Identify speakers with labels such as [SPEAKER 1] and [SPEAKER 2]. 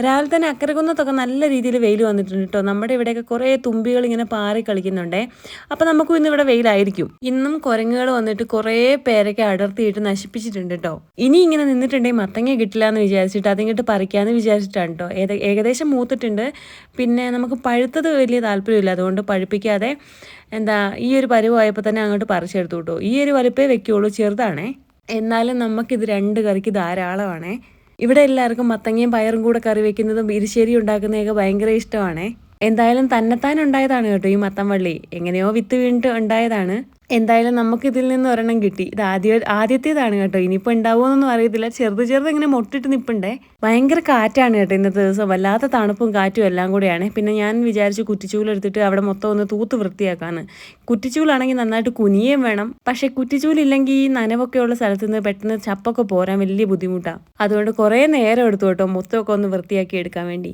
[SPEAKER 1] രാവിലെ തന്നെ അക്കരക്കുന്നത്തൊക്കെ നല്ല രീതിയിൽ വെയിൽ വന്നിട്ടുണ്ട് കേട്ടോ. നമ്മുടെ ഇവിടെയൊക്കെ കുറേ തുമ്പികൾ ഇങ്ങനെ പാറി കളിക്കുന്നുണ്ടേ. അപ്പോൾ നമുക്കും ഇന്ന് ഇവിടെ വെയിലായിരിക്കും. ഇന്നും കുരങ്ങുകൾ വന്നിട്ട് കുറേ പേരൊക്കെ അടർത്തിയിട്ട് നശിപ്പിച്ചിട്ടുണ്ട് കേട്ടോ. ഇനി ഇങ്ങനെ നിന്നിട്ടുണ്ടെങ്കിൽ മത്തങ്ങ കിട്ടില്ല എന്ന് വിചാരിച്ചിട്ട് അതിങ്ങോട്ട് പറിക്കാമെന്ന് വിചാരിച്ചിട്ടാണ് കേട്ടോ. ഏകദേശം മൂത്തിട്ടുണ്ട്. പിന്നെ നമുക്ക് പഴുത്തത് വലിയ താല്പര്യമില്ല, അതുകൊണ്ട് പഴുപ്പിക്കാതെ ഈ ഒരു പരുവായപ്പോൾ തന്നെ അങ്ങോട്ട് പറിച്ചെടുത്തു കേട്ടോ. ഈ ഒരു വലുപ്പേ വെക്കുകയുള്ളൂ, ചെറുതാണേ. എന്നാലും നമുക്കിത് 2 കറിക്ക് ധാരാളമാണേ. ഇവിടെ എല്ലാവർക്കും മത്തങ്ങയും പയറും കൂടെ കറി വെക്കുന്നതും എരിശ്ശേരി ഉണ്ടാക്കുന്നതൊക്കെ ഭയങ്കര ഇഷ്ടമാണേ. എന്തായാലും തന്നെത്താൻ ഉണ്ടായതാണ് കേട്ടോ ഈ മത്തൻ വള്ളി. എങ്ങനെയോ വിത്ത് വീണിട്ട് ഉണ്ടായതാണ്. എന്തായാലും നമുക്ക് ഇതിൽ നിന്ന് ഒരെണ്ണം കിട്ടി. ഇത് ആദ്യത്തേതാണ് കേട്ടോ. ഇനിയിപ്പോൾ ഉണ്ടാവുമെന്നൊന്നും അറിയത്തില്ല. ചെറുത് ഇങ്ങനെ മൊട്ടിട്ട് നിൽപ്പുണ്ടേ. ഭയങ്കര കാറ്റാണ് കേട്ടോ ഇന്നത്തെ ദിവസം. വല്ലാത്ത തണുപ്പും കാറ്റും എല്ലാം കൂടെയാണ്. പിന്നെ ഞാൻ വിചാരിച്ചു കുറ്റിച്ചൂലെടുത്തിട്ട് അവിടെ മൊത്തം ഒന്ന് തൂത്ത് വൃത്തിയാക്കാന്ന്. കുറ്റിച്ചൂലാണെങ്കിൽ നന്നായിട്ട് കുനിയേം വേണം. പക്ഷേ കുറ്റിച്ചൂലില്ലെങ്കിൽ ഈ നനവൊക്കെ ഉള്ള സ്ഥലത്ത് നിന്ന് പെട്ടെന്ന് ചപ്പൊക്കെ പോരാൻ വലിയ ബുദ്ധിമുട്ടാണ്. അതുകൊണ്ട് കുറേ നേരം എടുത്തു കേട്ടോ മൊത്തമൊക്കെ ഒന്ന് വൃത്തിയാക്കി എടുക്കാൻ വേണ്ടി.